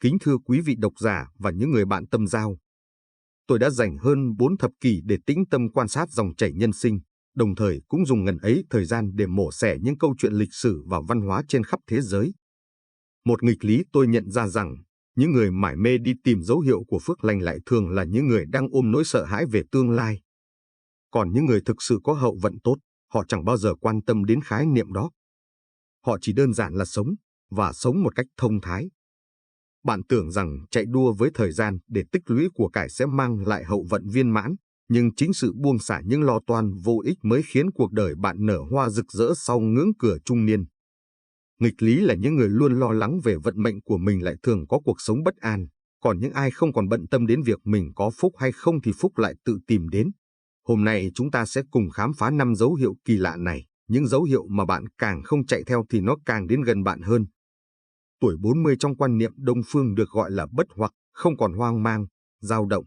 Kính thưa quý vị độc giả và những người bạn tâm giao. Tôi đã dành hơn 4 thập kỷ để tĩnh tâm quan sát dòng chảy nhân sinh, đồng thời cũng dùng ngần ấy thời gian để mổ xẻ những câu chuyện lịch sử và văn hóa trên khắp thế giới. Một nghịch lý tôi nhận ra rằng, những người mải mê đi tìm dấu hiệu của phước lành lại thường là những người đang ôm nỗi sợ hãi về tương lai. Còn những người thực sự có hậu vận tốt, họ chẳng bao giờ quan tâm đến khái niệm đó. Họ chỉ đơn giản là sống, và sống một cách thông thái. Bạn tưởng rằng chạy đua với thời gian để tích lũy của cải sẽ mang lại hậu vận viên mãn, nhưng chính sự buông xả những lo toan vô ích mới khiến cuộc đời bạn nở hoa rực rỡ sau ngưỡng cửa trung niên. Nghịch lý là những người luôn lo lắng về vận mệnh của mình lại thường có cuộc sống bất an, còn những ai không còn bận tâm đến việc mình có phúc hay không thì phúc lại tự tìm đến. Hôm nay chúng ta sẽ cùng khám phá 5 dấu hiệu kỳ lạ này, những dấu hiệu mà bạn càng không chạy theo thì nó càng đến gần bạn hơn. Tuổi 40 trong quan niệm Đông phương được gọi là bất hoặc, không còn hoang mang, dao động.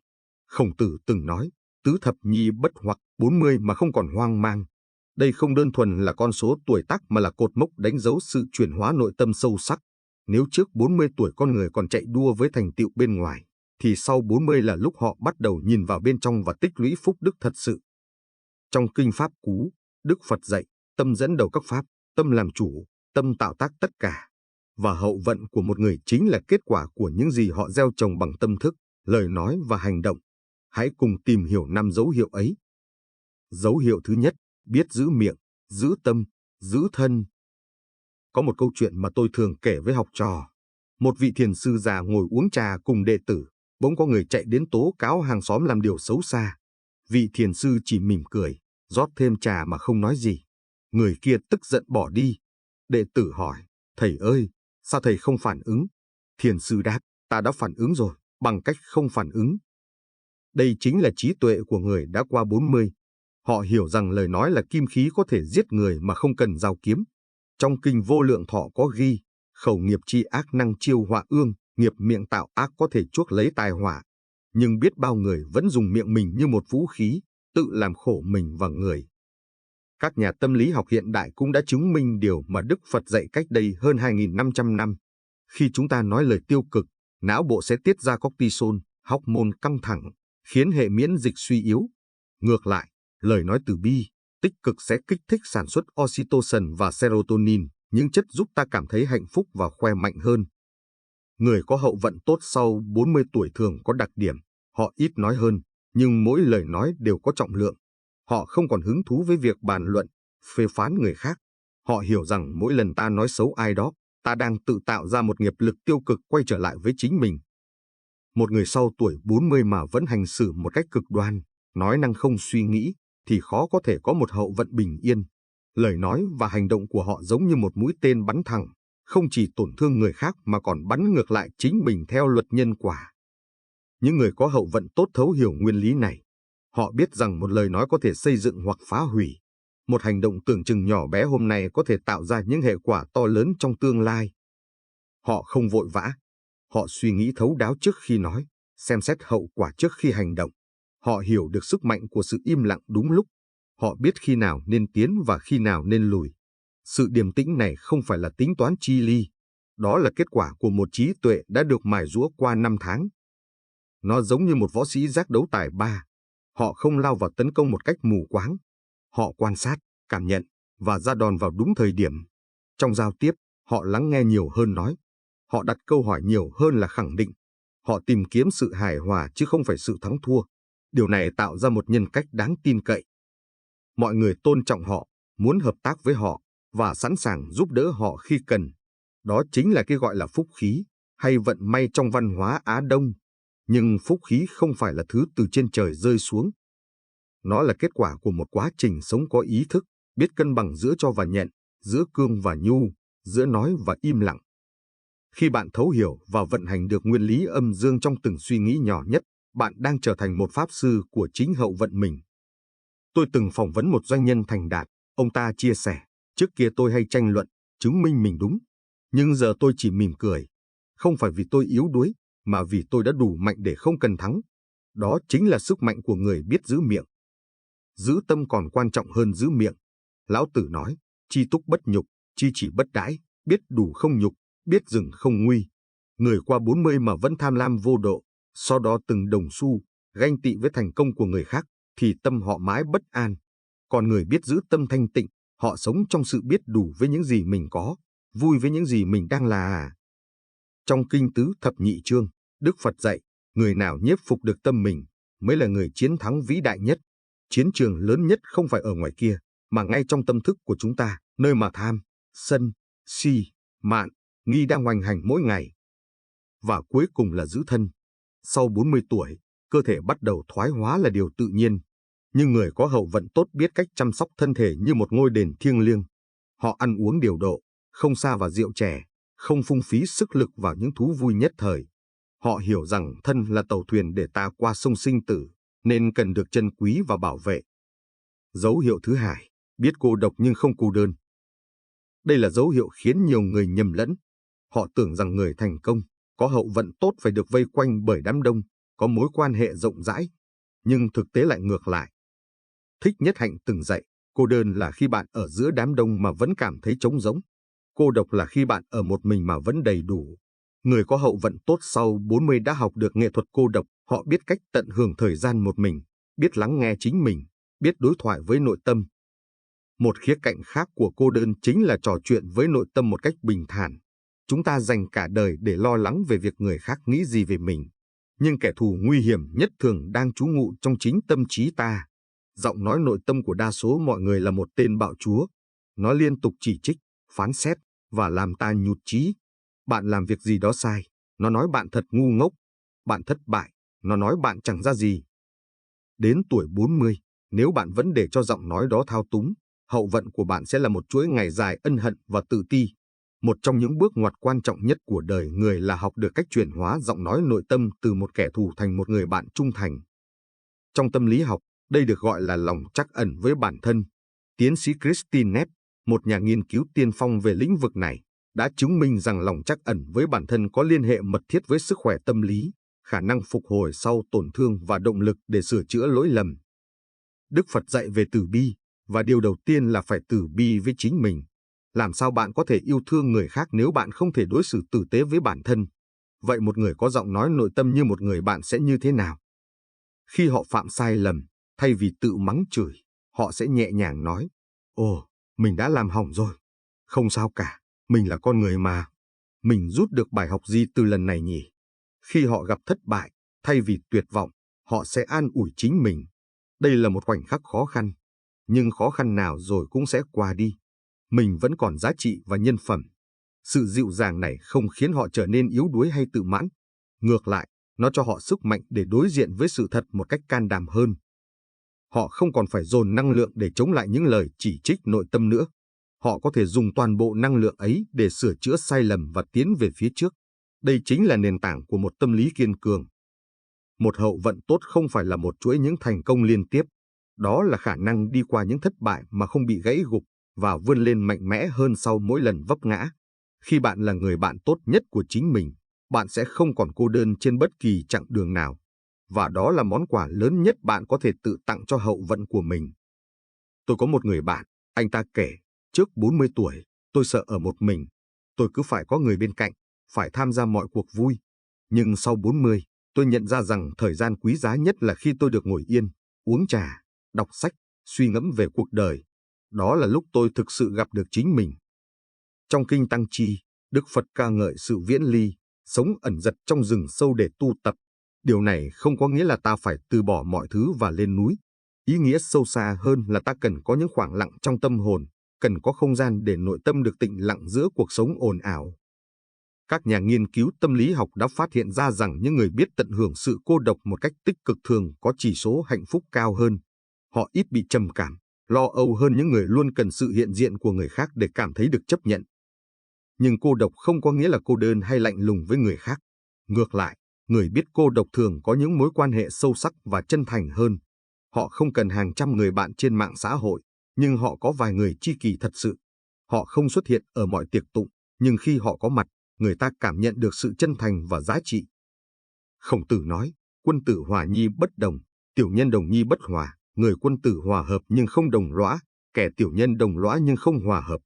Khổng Tử từng nói, tứ thập nhi bất hoặc, 40 mà không còn hoang mang. Đây không đơn thuần là con số tuổi tác mà là cột mốc đánh dấu sự chuyển hóa nội tâm sâu sắc. Nếu trước 40 tuổi con người còn chạy đua với thành tựu bên ngoài, thì sau 40 là lúc họ bắt đầu nhìn vào bên trong và tích lũy phúc đức thật sự. Trong Kinh Pháp Cú, Đức Phật dạy, tâm dẫn đầu các pháp, tâm làm chủ, tâm tạo tác tất cả. Và hậu vận của một người chính là kết quả của những gì họ gieo trồng bằng tâm thức, lời nói và hành động. Hãy cùng tìm hiểu 5 dấu hiệu ấy. Dấu hiệu thứ nhất, biết giữ miệng, giữ tâm, giữ thân. Có một câu chuyện mà tôi thường kể với học trò. Một vị thiền sư già ngồi uống trà cùng đệ tử, bỗng có người chạy đến tố cáo hàng xóm làm điều xấu xa. Vị thiền sư chỉ mỉm cười, rót thêm trà mà không nói gì. Người kia tức giận bỏ đi. Đệ tử hỏi, thầy ơi, sao thầy không phản ứng? Thiền sư đáp, ta đã phản ứng rồi, bằng cách không phản ứng. Đây chính là trí tuệ của người đã qua 40. Họ hiểu rằng lời nói là kim khí có thể giết người mà không cần dao kiếm. Trong Kinh Vô Lượng Thọ có ghi, khẩu nghiệp chi ác năng chiêu họa ương, nghiệp miệng tạo ác có thể chuốc lấy tai họa. Nhưng biết bao người vẫn dùng miệng mình như một vũ khí, tự làm khổ mình và người. Các nhà tâm lý học hiện đại cũng đã chứng minh điều mà Đức Phật dạy cách đây hơn 2.500 năm. Khi chúng ta nói lời tiêu cực, não bộ sẽ tiết ra cortisol, hormone căng thẳng, khiến hệ miễn dịch suy yếu. Ngược lại, lời nói từ bi, tích cực sẽ kích thích sản xuất oxytocin và serotonin, những chất giúp ta cảm thấy hạnh phúc và khoe mạnh hơn. Người có hậu vận tốt sau 40 tuổi thường có đặc điểm, họ ít nói hơn, nhưng mỗi lời nói đều có trọng lượng. Họ không còn hứng thú với việc bàn luận, phê phán người khác. Họ hiểu rằng mỗi lần ta nói xấu ai đó, ta đang tự tạo ra một nghiệp lực tiêu cực quay trở lại với chính mình. Một người sau tuổi 40 mà vẫn hành xử một cách cực đoan, nói năng không suy nghĩ, thì khó có thể có một hậu vận bình yên. Lời nói và hành động của họ giống như một mũi tên bắn thẳng, không chỉ tổn thương người khác mà còn bắn ngược lại chính mình theo luật nhân quả. Những người có hậu vận tốt thấu hiểu nguyên lý này. Họ biết rằng một lời nói có thể xây dựng hoặc phá hủy. Một hành động tưởng chừng nhỏ bé hôm nay có thể tạo ra những hệ quả to lớn trong tương lai. Họ không vội vã. Họ suy nghĩ thấu đáo trước khi nói, xem xét hậu quả trước khi hành động. Họ hiểu được sức mạnh của sự im lặng đúng lúc. Họ biết khi nào nên tiến và khi nào nên lùi. Sự điềm tĩnh này không phải là tính toán chi ly. Đó là kết quả của một trí tuệ đã được mài giũa qua 5 tháng. Nó giống như một võ sĩ giác đấu tài ba. Họ không lao vào tấn công một cách mù quáng. Họ quan sát, cảm nhận và ra đòn vào đúng thời điểm. Trong giao tiếp, họ lắng nghe nhiều hơn nói. Họ đặt câu hỏi nhiều hơn là khẳng định. Họ tìm kiếm sự hài hòa chứ không phải sự thắng thua. Điều này tạo ra một nhân cách đáng tin cậy. Mọi người tôn trọng họ, muốn hợp tác với họ và sẵn sàng giúp đỡ họ khi cần. Đó chính là cái gọi là phúc khí hay vận may trong văn hóa Á Đông. Nhưng phúc khí không phải là thứ từ trên trời rơi xuống. Nó là kết quả của một quá trình sống có ý thức, biết cân bằng giữa cho và nhận, giữa cương và nhu, giữa nói và im lặng. Khi bạn thấu hiểu và vận hành được nguyên lý âm dương trong từng suy nghĩ nhỏ nhất, bạn đang trở thành một pháp sư của chính hậu vận mình. Tôi từng phỏng vấn một doanh nhân thành đạt, ông ta chia sẻ, trước kia tôi hay tranh luận, chứng minh mình đúng. Nhưng giờ tôi chỉ mỉm cười. Không phải vì tôi yếu đuối, mà vì tôi đã đủ mạnh để không cần thắng. Đó chính là sức mạnh của người biết giữ miệng. Giữ tâm còn quan trọng hơn giữ miệng. Lão Tử nói, chi túc bất nhục, chi chỉ bất đãi, biết đủ không nhục, biết dừng không nguy. Người qua 40 mà vẫn tham lam vô độ, sau đó từng đồng xu, ganh tị với thành công của người khác, thì tâm họ mãi bất an. Còn người biết giữ tâm thanh tịnh, họ sống trong sự biết đủ với những gì mình có, vui với những gì mình đang là. Trong Kinh Tứ Thập Nhị Chương, Đức Phật dạy, người nào nhiếp phục được tâm mình, mới là người chiến thắng vĩ đại nhất. Chiến trường lớn nhất không phải ở ngoài kia, mà ngay trong tâm thức của chúng ta, nơi mà tham, sân, si, mạn, nghi đang hoành hành mỗi ngày. Và cuối cùng là giữ thân. Sau 40 tuổi, cơ thể bắt đầu thoái hóa là điều tự nhiên. Nhưng người có hậu vận tốt biết cách chăm sóc thân thể như một ngôi đền thiêng liêng. Họ ăn uống điều độ, không sa vào rượu chè, không phung phí sức lực vào những thú vui nhất thời. Họ hiểu rằng thân là tàu thuyền để ta qua sông sinh tử, nên cần được trân quý và bảo vệ. Dấu hiệu thứ hai, biết cô độc nhưng không cô đơn. Đây là dấu hiệu khiến nhiều người nhầm lẫn. Họ tưởng rằng người thành công, có hậu vận tốt phải được vây quanh bởi đám đông, có mối quan hệ rộng rãi. Nhưng thực tế lại ngược lại. Thích Nhất Hạnh từng dạy, cô đơn là khi bạn ở giữa đám đông mà vẫn cảm thấy trống rỗng. Cô độc là khi bạn ở một mình mà vẫn đầy đủ. Người có hậu vận tốt sau 40 đã học được nghệ thuật cô độc, họ biết cách tận hưởng thời gian một mình, biết lắng nghe chính mình, biết đối thoại với nội tâm. Một khía cạnh khác của cô đơn chính là trò chuyện với nội tâm một cách bình thản. Chúng ta dành cả đời để lo lắng về việc người khác nghĩ gì về mình. Nhưng kẻ thù nguy hiểm nhất thường đang trú ngụ trong chính tâm trí ta. Giọng nói nội tâm của đa số mọi người là một tên bạo chúa. Nó liên tục chỉ trích, phán xét và làm ta nhụt chí. Bạn làm việc gì đó sai, nó nói bạn thật ngu ngốc. Bạn thất bại, nó nói bạn chẳng ra gì. Đến tuổi 40, nếu bạn vẫn để cho giọng nói đó thao túng, hậu vận của bạn sẽ là một chuỗi ngày dài ân hận và tự ti. Một trong những bước ngoặt quan trọng nhất của đời người là học được cách chuyển hóa giọng nói nội tâm từ một kẻ thù thành một người bạn trung thành. Trong tâm lý học, đây được gọi là lòng trắc ẩn với bản thân. Tiến sĩ Christine Neff, một nhà nghiên cứu tiên phong về lĩnh vực này, đã chứng minh rằng lòng trắc ẩn với bản thân có liên hệ mật thiết với sức khỏe tâm lý, khả năng phục hồi sau tổn thương và động lực để sửa chữa lỗi lầm. Đức Phật dạy về từ bi, và điều đầu tiên là phải từ bi với chính mình. Làm sao bạn có thể yêu thương người khác nếu bạn không thể đối xử tử tế với bản thân? Vậy một người có giọng nói nội tâm như một người bạn sẽ như thế nào? Khi họ phạm sai lầm, thay vì tự mắng chửi, họ sẽ nhẹ nhàng nói, ồ, mình đã làm hỏng rồi. Không sao cả, mình là con người mà. Mình rút được bài học gì từ lần này nhỉ? Khi họ gặp thất bại, thay vì tuyệt vọng, họ sẽ an ủi chính mình. Đây là một khoảnh khắc khó khăn, nhưng khó khăn nào rồi cũng sẽ qua đi. Mình vẫn còn giá trị và nhân phẩm. Sự dịu dàng này không khiến họ trở nên yếu đuối hay tự mãn. Ngược lại, nó cho họ sức mạnh để đối diện với sự thật một cách can đảm hơn. Họ không còn phải dồn năng lượng để chống lại những lời chỉ trích nội tâm nữa. Họ có thể dùng toàn bộ năng lượng ấy để sửa chữa sai lầm và tiến về phía trước. Đây chính là nền tảng của một tâm lý kiên cường. Một hậu vận tốt không phải là một chuỗi những thành công liên tiếp. Đó là khả năng đi qua những thất bại mà không bị gãy gục và vươn lên mạnh mẽ hơn sau mỗi lần vấp ngã. Khi bạn là người bạn tốt nhất của chính mình, bạn sẽ không còn cô đơn trên bất kỳ chặng đường nào. Và đó là món quà lớn nhất bạn có thể tự tặng cho hậu vận của mình. Tôi có một người bạn, anh ta kể, trước 40 tuổi, tôi sợ ở một mình. Tôi cứ phải có người bên cạnh, phải tham gia mọi cuộc vui. Nhưng sau 40, tôi nhận ra rằng thời gian quý giá nhất là khi tôi được ngồi yên, uống trà, đọc sách, suy ngẫm về cuộc đời. Đó là lúc tôi thực sự gặp được chính mình. Trong Kinh Tăng Chi, Đức Phật ca ngợi sự viễn ly, sống ẩn dật trong rừng sâu để tu tập. Điều này không có nghĩa là ta phải từ bỏ mọi thứ và lên núi. Ý nghĩa sâu xa hơn là ta cần có những khoảng lặng trong tâm hồn, cần có không gian để nội tâm được tĩnh lặng giữa cuộc sống ồn ào. Các nhà nghiên cứu tâm lý học đã phát hiện ra rằng những người biết tận hưởng sự cô độc một cách tích cực thường có chỉ số hạnh phúc cao hơn. Họ ít bị trầm cảm, lo âu hơn những người luôn cần sự hiện diện của người khác để cảm thấy được chấp nhận. Nhưng cô độc không có nghĩa là cô đơn hay lạnh lùng với người khác. Ngược lại, người biết cô độc thường có những mối quan hệ sâu sắc và chân thành hơn. Họ không cần hàng trăm người bạn trên mạng xã hội, nhưng họ có vài người tri kỷ thật sự. Họ không xuất hiện ở mọi tiệc tụng, nhưng khi họ có mặt, người ta cảm nhận được sự chân thành và giá trị. Khổng Tử nói, quân tử hòa nhi bất đồng, tiểu nhân đồng nhi bất hòa, người quân tử hòa hợp nhưng không đồng lõa, kẻ tiểu nhân đồng lõa nhưng không hòa hợp.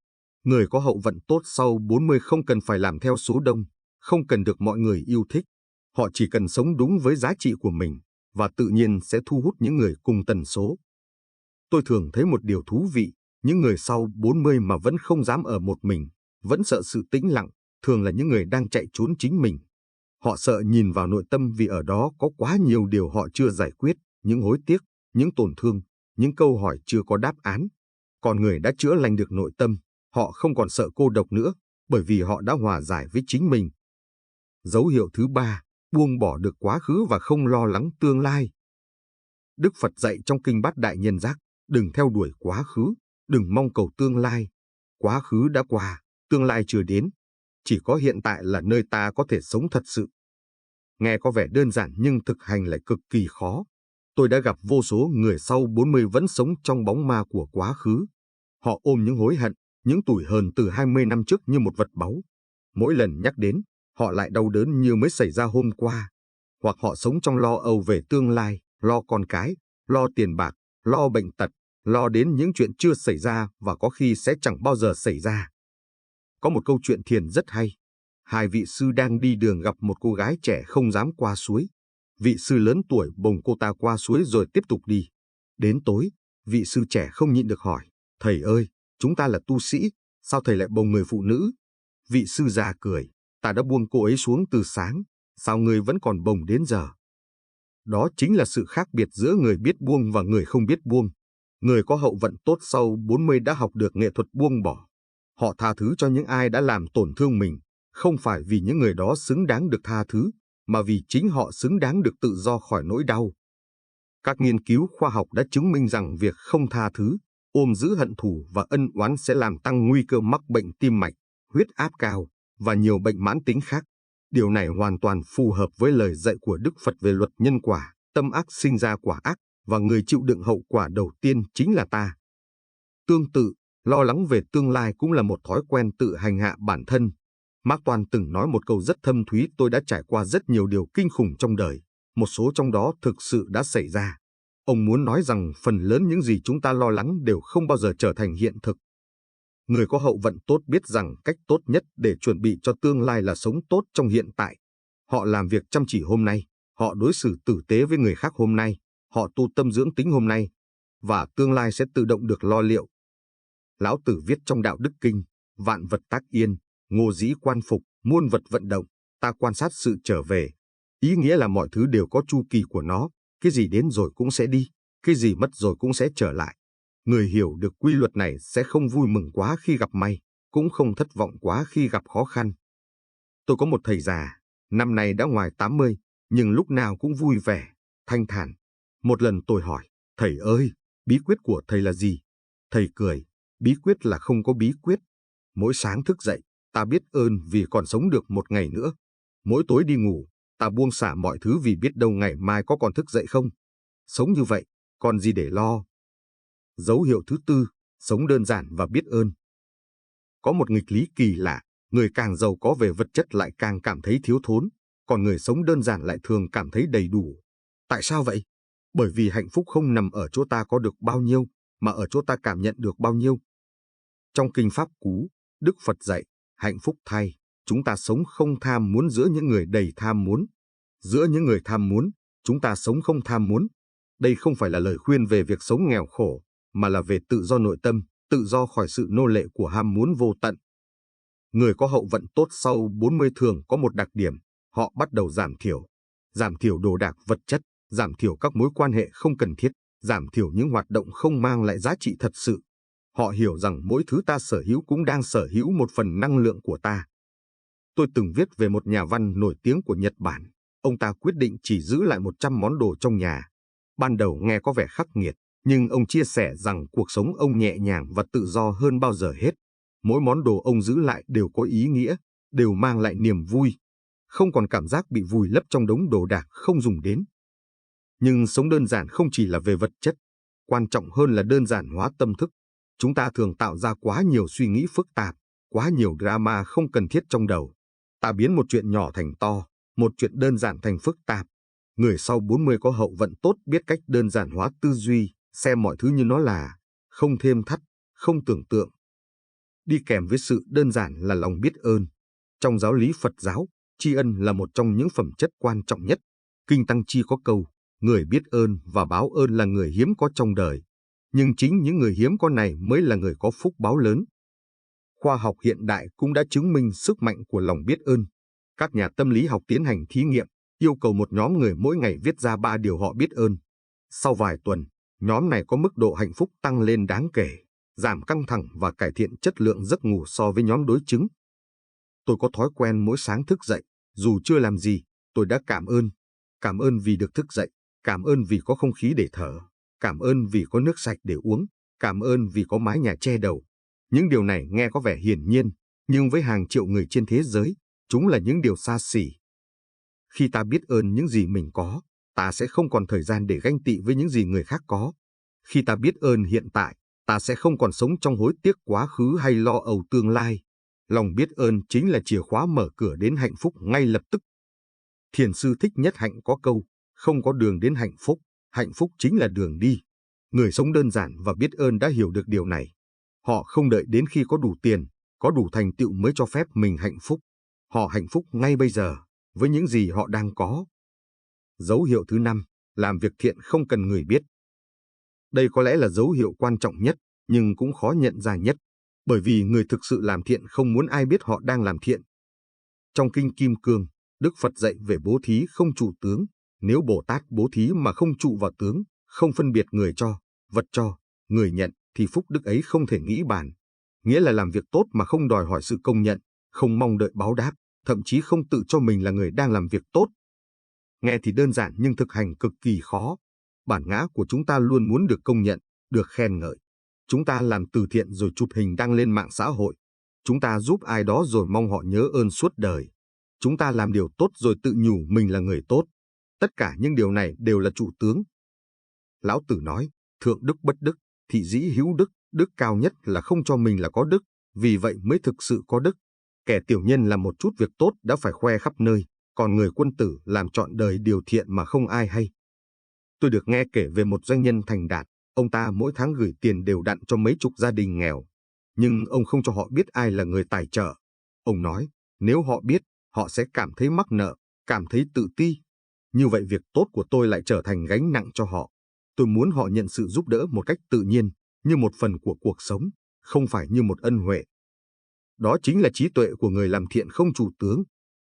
Người có hậu vận tốt sau 40 không cần phải làm theo số đông, không cần được mọi người yêu thích. Họ chỉ cần sống đúng với giá trị của mình và tự nhiên sẽ thu hút những người cùng tần số. Tôi thường thấy một điều thú vị, những người sau 40 mà vẫn không dám ở một mình, vẫn sợ sự tĩnh lặng, thường là những người đang chạy trốn chính mình. Họ sợ nhìn vào nội tâm vì ở đó có quá nhiều điều họ chưa giải quyết, những hối tiếc, những tổn thương, những câu hỏi chưa có đáp án. Còn người đã chữa lành được nội tâm, họ không còn sợ cô độc nữa, bởi vì họ đã hòa giải với chính mình. Dấu hiệu thứ ba, buông bỏ được quá khứ và không lo lắng tương lai. Đức Phật dạy trong Kinh Bát Đại Nhân Giác, đừng theo đuổi quá khứ, đừng mong cầu tương lai. Quá khứ đã qua, tương lai chưa đến. Chỉ có hiện tại là nơi ta có thể sống thật sự. Nghe có vẻ đơn giản nhưng thực hành lại cực kỳ khó. Tôi đã gặp vô số người sau 40 vẫn sống trong bóng ma của quá khứ. Họ ôm những hối hận, những tủi hờn từ 20 năm trước như một vật báu. Mỗi lần nhắc đến, họ lại đau đớn như mới xảy ra hôm qua. Hoặc họ sống trong lo âu về tương lai, lo con cái, lo tiền bạc, lo bệnh tật, lo đến những chuyện chưa xảy ra và có khi sẽ chẳng bao giờ xảy ra. Có một câu chuyện thiền rất hay. Hai vị sư đang đi đường gặp một cô gái trẻ không dám qua suối. Vị sư lớn tuổi bồng cô ta qua suối rồi tiếp tục đi. Đến tối, vị sư trẻ không nhịn được hỏi, thầy ơi, chúng ta là tu sĩ, sao thầy lại bồng người phụ nữ? Vị sư già cười, ta đã buông cô ấy xuống từ sáng, sao người vẫn còn bồng đến giờ? Đó chính là sự khác biệt giữa người biết buông và người không biết buông. Người có hậu vận tốt sau 40 đã học được nghệ thuật buông bỏ. Họ tha thứ cho những ai đã làm tổn thương mình, không phải vì những người đó xứng đáng được tha thứ, mà vì chính họ xứng đáng được tự do khỏi nỗi đau. Các nghiên cứu khoa học đã chứng minh rằng việc không tha thứ, ôm giữ hận thù và ân oán sẽ làm tăng nguy cơ mắc bệnh tim mạch, huyết áp cao và nhiều bệnh mãn tính khác. Điều này hoàn toàn phù hợp với lời dạy của Đức Phật về luật nhân quả, tâm ác sinh ra quả ác, và người chịu đựng hậu quả đầu tiên chính là ta. Tương tự, lo lắng về tương lai cũng là một thói quen tự hành hạ bản thân. Mark Twain từng nói một câu rất thâm thúy: tôi đã trải qua rất nhiều điều kinh khủng trong đời, một số trong đó thực sự đã xảy ra. Ông muốn nói rằng phần lớn những gì chúng ta lo lắng đều không bao giờ trở thành hiện thực. Người có hậu vận tốt biết rằng cách tốt nhất để chuẩn bị cho tương lai là sống tốt trong hiện tại. Họ làm việc chăm chỉ hôm nay, họ đối xử tử tế với người khác hôm nay, họ tu tâm dưỡng tính hôm nay, và tương lai sẽ tự động được lo liệu. Lão Tử viết trong Đạo Đức Kinh, vạn vật tác yên, ngô dĩ quan phục, muôn vật vận động, ta quan sát sự trở về. Ý nghĩa là mọi thứ đều có chu kỳ của nó, cái gì đến rồi cũng sẽ đi, cái gì mất rồi cũng sẽ trở lại. Người hiểu được quy luật này sẽ không vui mừng quá khi gặp may, cũng không thất vọng quá khi gặp khó khăn. Tôi có một thầy già, năm nay đã ngoài 80, nhưng lúc nào cũng vui vẻ, thanh thản. Một lần tôi hỏi, thầy ơi, bí quyết của thầy là gì? Thầy cười, bí quyết là không có bí quyết. Mỗi sáng thức dậy, ta biết ơn vì còn sống được một ngày nữa. Mỗi tối đi ngủ, ta buông xả mọi thứ vì biết đâu ngày mai có còn thức dậy không. Sống như vậy, còn gì để lo. Dấu hiệu thứ tư, sống đơn giản và biết ơn. Có một nghịch lý kỳ lạ, người càng giàu có về vật chất lại càng cảm thấy thiếu thốn, còn người sống đơn giản lại thường cảm thấy đầy đủ. Tại sao vậy? Bởi vì hạnh phúc không nằm ở chỗ ta có được bao nhiêu, mà ở chỗ ta cảm nhận được bao nhiêu. Trong Kinh Pháp Cú, Đức Phật dạy, hạnh phúc thay, chúng ta sống không tham muốn giữa những người đầy tham muốn. Giữa những người tham muốn, chúng ta sống không tham muốn. Đây không phải là lời khuyên về việc sống nghèo khổ, mà là về tự do nội tâm, tự do khỏi sự nô lệ của ham muốn vô tận. Người có hậu vận tốt sau 40 thường có một đặc điểm, họ bắt đầu giảm thiểu đồ đạc vật chất, giảm thiểu các mối quan hệ không cần thiết, giảm thiểu những hoạt động không mang lại giá trị thật sự. Họ hiểu rằng mỗi thứ ta sở hữu cũng đang sở hữu một phần năng lượng của ta. Tôi từng viết về một nhà văn nổi tiếng của Nhật Bản. Ông ta quyết định chỉ giữ lại 100 món đồ trong nhà. Ban đầu nghe có vẻ khắc nghiệt, nhưng ông chia sẻ rằng cuộc sống ông nhẹ nhàng và tự do hơn bao giờ hết. Mỗi món đồ ông giữ lại đều có ý nghĩa, đều mang lại niềm vui. Không còn cảm giác bị vùi lấp trong đống đồ đạc không dùng đến. Nhưng sống đơn giản không chỉ là về vật chất, quan trọng hơn là đơn giản hóa tâm thức. Chúng ta thường tạo ra quá nhiều suy nghĩ phức tạp, quá nhiều drama không cần thiết trong đầu. Ta biến một chuyện nhỏ thành to, một chuyện đơn giản thành phức tạp. Người sau 40 có hậu vận tốt biết cách đơn giản hóa tư duy, xem mọi thứ như nó là, không thêm thắt, không tưởng tượng. Đi kèm với sự đơn giản là lòng biết ơn. Trong giáo lý Phật giáo, Tri ân là một trong những phẩm chất quan trọng nhất. Kinh Tăng Chi có câu, người biết ơn và báo ơn là người hiếm có trong đời. Nhưng chính những người hiếm có này mới là người có phúc báo lớn. Khoa học hiện đại cũng đã chứng minh sức mạnh của lòng biết ơn. Các nhà tâm lý học tiến hành thí nghiệm, yêu cầu một nhóm người mỗi ngày viết ra 3 điều họ biết ơn. Sau vài tuần, nhóm này có mức độ hạnh phúc tăng lên đáng kể, giảm căng thẳng và cải thiện chất lượng giấc ngủ so với nhóm đối chứng. Tôi có thói quen mỗi sáng thức dậy, dù chưa làm gì, tôi đã cảm ơn. Cảm ơn vì được thức dậy, cảm ơn vì có không khí để thở, cảm ơn vì có nước sạch để uống, cảm ơn vì có mái nhà che đầu. Những điều này nghe có vẻ hiển nhiên, nhưng với hàng triệu người trên thế giới, chúng là những điều xa xỉ. Khi ta biết ơn những gì mình có, ta sẽ không còn thời gian để ganh tị với những gì người khác có. Khi ta biết ơn hiện tại, ta sẽ không còn sống trong hối tiếc quá khứ hay lo âu tương lai. Lòng biết ơn chính là chìa khóa mở cửa đến hạnh phúc ngay lập tức. Thiền sư Thích Nhất Hạnh có câu, không có đường đến hạnh phúc chính là đường đi. Người sống đơn giản và biết ơn đã hiểu được điều này. Họ không đợi đến khi có đủ tiền, có đủ thành tựu mới cho phép mình hạnh phúc. Họ hạnh phúc ngay bây giờ, với những gì họ đang có. Dấu hiệu thứ 5, làm việc thiện không cần người biết. Đây có lẽ là dấu hiệu quan trọng nhất, nhưng cũng khó nhận ra nhất, bởi vì người thực sự làm thiện không muốn ai biết họ đang làm thiện. Trong Kinh Kim Cương, Đức Phật dạy về bố thí không trụ tướng. Nếu Bồ Tát bố thí mà không trụ vào tướng, không phân biệt người cho, vật cho, người nhận, thì phúc đức ấy không thể nghĩ bàn. Nghĩa là làm việc tốt mà không đòi hỏi sự công nhận, không mong đợi báo đáp, thậm chí không tự cho mình là người đang làm việc tốt. Nghe thì đơn giản nhưng thực hành cực kỳ khó. Bản ngã của chúng ta luôn muốn được công nhận, được khen ngợi. Chúng ta làm từ thiện rồi chụp hình đăng lên mạng xã hội. Chúng ta giúp ai đó rồi mong họ nhớ ơn suốt đời. Chúng ta làm điều tốt rồi tự nhủ mình là người tốt. Tất cả những điều này đều là trụ tướng. Lão Tử nói, thượng đức bất đức, thị dĩ hữu đức, đức cao nhất là không cho mình là có đức, vì vậy mới thực sự có đức. Kẻ tiểu nhân làm một chút việc tốt đã phải khoe khắp nơi, còn người quân tử làm trọn đời điều thiện mà không ai hay. Tôi được nghe kể về một doanh nhân thành đạt, ông ta mỗi tháng gửi tiền đều đặn cho mấy chục gia đình nghèo. Nhưng ông không cho họ biết ai là người tài trợ. Ông nói, nếu họ biết, họ sẽ cảm thấy mắc nợ, cảm thấy tự ti. Như vậy việc tốt của tôi lại trở thành gánh nặng cho họ. Tôi muốn họ nhận sự giúp đỡ một cách tự nhiên, như một phần của cuộc sống, không phải như một ân huệ. Đó chính là trí tuệ của người làm thiện không trụ tướng.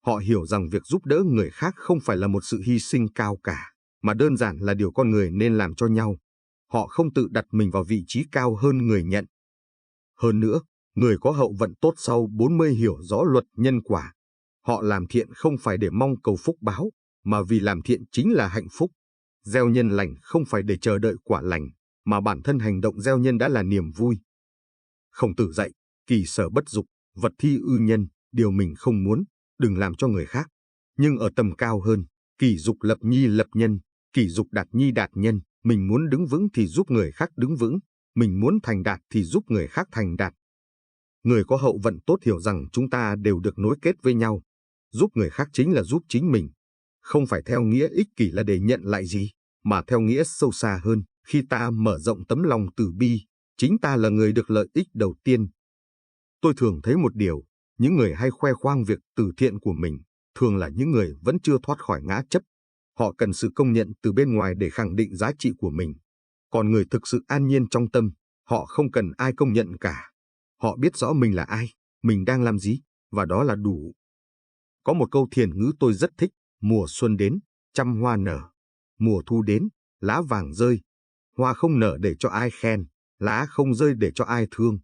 Họ hiểu rằng việc giúp đỡ người khác không phải là một sự hy sinh cao cả, mà đơn giản là điều con người nên làm cho nhau. Họ không tự đặt mình vào vị trí cao hơn người nhận. Hơn nữa, người có hậu vận tốt sau 40 hiểu rõ luật nhân quả. Họ làm thiện không phải để mong cầu phúc báo, mà vì làm thiện chính là hạnh phúc. Gieo nhân lành không phải để chờ đợi quả lành, mà bản thân hành động gieo nhân đã là niềm vui. Khổng Tử dạy, kỳ sở bất dục, vật thi ư nhân, điều mình không muốn, đừng làm cho người khác. Nhưng ở tầm cao hơn, kỳ dục lập nhi lập nhân, kỳ dục đạt nhi đạt nhân, mình muốn đứng vững thì giúp người khác đứng vững, mình muốn thành đạt thì giúp người khác thành đạt. Người có hậu vận tốt hiểu rằng chúng ta đều được nối kết với nhau. Giúp người khác chính là giúp chính mình. Không phải theo nghĩa ích kỷ là để nhận lại gì, mà theo nghĩa sâu xa hơn, khi ta mở rộng tấm lòng từ bi, chính ta là người được lợi ích đầu tiên. Tôi thường thấy một điều, những người hay khoe khoang việc từ thiện của mình, thường là những người vẫn chưa thoát khỏi ngã chấp. Họ cần sự công nhận từ bên ngoài để khẳng định giá trị của mình. Còn người thực sự an nhiên trong tâm, họ không cần ai công nhận cả. Họ biết rõ mình là ai, mình đang làm gì, và đó là đủ. Có một câu thiền ngữ tôi rất thích, mùa xuân đến, trăm hoa nở. Mùa thu đến, lá vàng rơi. Hoa không nở để cho ai khen, lá không rơi để cho ai thương.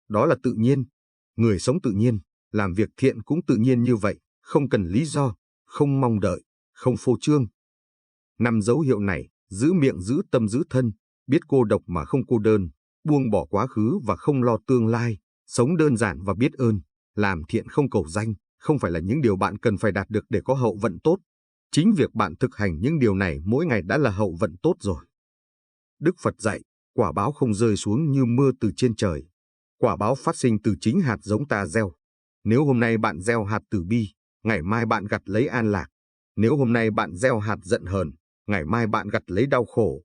Đó là tự nhiên. Người sống tự nhiên, làm việc thiện cũng tự nhiên như vậy, không cần lý do, không mong đợi, không phô trương. 5 dấu hiệu này, giữ miệng giữ tâm giữ thân, biết cô độc mà không cô đơn, buông bỏ quá khứ và không lo tương lai, sống đơn giản và biết ơn, làm thiện không cầu danh, không phải là những điều bạn cần phải đạt được để có hậu vận tốt. Chính việc bạn thực hành những điều này mỗi ngày đã là hậu vận tốt rồi. Đức Phật dạy, quả báo không rơi xuống như mưa từ trên trời. Quả báo phát sinh từ chính hạt giống ta gieo. Nếu hôm nay bạn gieo hạt từ bi, ngày mai bạn gặt lấy an lạc. Nếu hôm nay bạn gieo hạt giận hờn, ngày mai bạn gặt lấy đau khổ.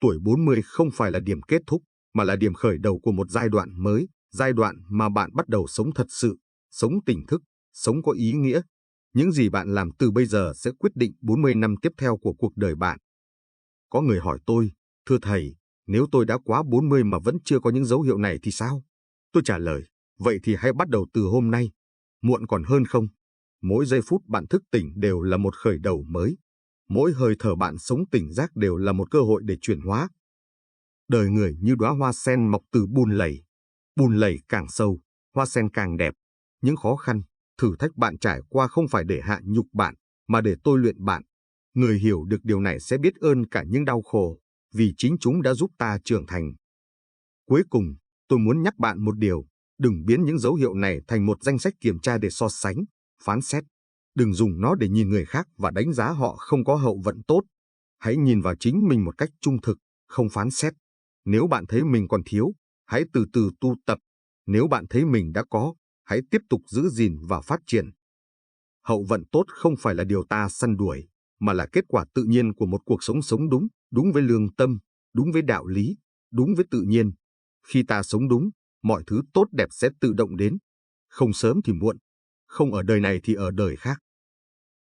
Tuổi 40 không phải là điểm kết thúc, mà là điểm khởi đầu của một giai đoạn mới, giai đoạn mà bạn bắt đầu sống thật sự, sống tỉnh thức, sống có ý nghĩa. Những gì bạn làm từ bây giờ sẽ quyết định 40 năm tiếp theo của cuộc đời bạn. Có người hỏi tôi, thưa thầy, nếu tôi đã quá 40 mà vẫn chưa có những dấu hiệu này thì sao? Tôi trả lời, vậy thì hãy bắt đầu từ hôm nay. Muộn còn hơn không? Mỗi giây phút bạn thức tỉnh đều là một khởi đầu mới. Mỗi hơi thở bạn sống tỉnh giác đều là một cơ hội để chuyển hóa. Đời người như đóa hoa sen mọc từ bùn lầy càng sâu, hoa sen càng đẹp. Những khó khăn, thử thách bạn trải qua không phải để hạ nhục bạn, mà để tôi luyện bạn. Người hiểu được điều này sẽ biết ơn cả những đau khổ, vì chính chúng đã giúp ta trưởng thành. Cuối cùng, tôi muốn nhắc bạn một điều, đừng biến những dấu hiệu này thành một danh sách kiểm tra để so sánh, phán xét. Đừng dùng nó để nhìn người khác và đánh giá họ không có hậu vận tốt. Hãy nhìn vào chính mình một cách trung thực, không phán xét. Nếu bạn thấy mình còn thiếu, hãy từ từ tu tập. Nếu bạn thấy mình đã có, hãy tiếp tục giữ gìn và phát triển. Hậu vận tốt không phải là điều ta săn đuổi, mà là kết quả tự nhiên của một cuộc sống sống đúng, đúng với lương tâm, đúng với đạo lý, đúng với tự nhiên. Khi ta sống đúng, mọi thứ tốt đẹp sẽ tự động đến. Không sớm thì muộn, không ở đời này thì ở đời khác.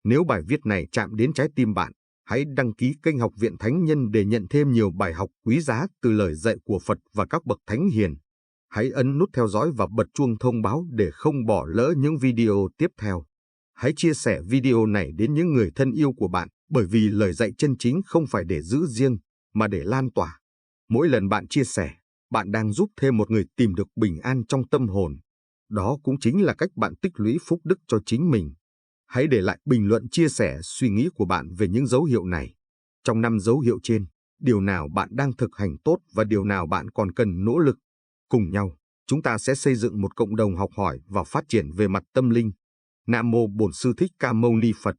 Nếu bài viết này chạm đến trái tim bạn, hãy đăng ký kênh Học viện Thánh Nhân để nhận thêm nhiều bài học quý giá từ lời dạy của Phật và các bậc thánh hiền. Hãy ấn nút theo dõi và bật chuông thông báo để không bỏ lỡ những video tiếp theo. Hãy chia sẻ video này đến những người thân yêu của bạn, bởi vì lời dạy chân chính không phải để giữ riêng, mà để lan tỏa. Mỗi lần bạn chia sẻ, bạn đang giúp thêm một người tìm được bình an trong tâm hồn. Đó cũng chính là cách bạn tích lũy phúc đức cho chính mình. Hãy để lại bình luận chia sẻ suy nghĩ của bạn về những dấu hiệu này. Trong 5 dấu hiệu trên, điều nào bạn đang thực hành tốt và điều nào bạn còn cần nỗ lực. Cùng nhau, chúng ta sẽ xây dựng một cộng đồng học hỏi và phát triển về mặt tâm linh. Nam mô Bổn Sư Thích Ca Mâu Ni Phật.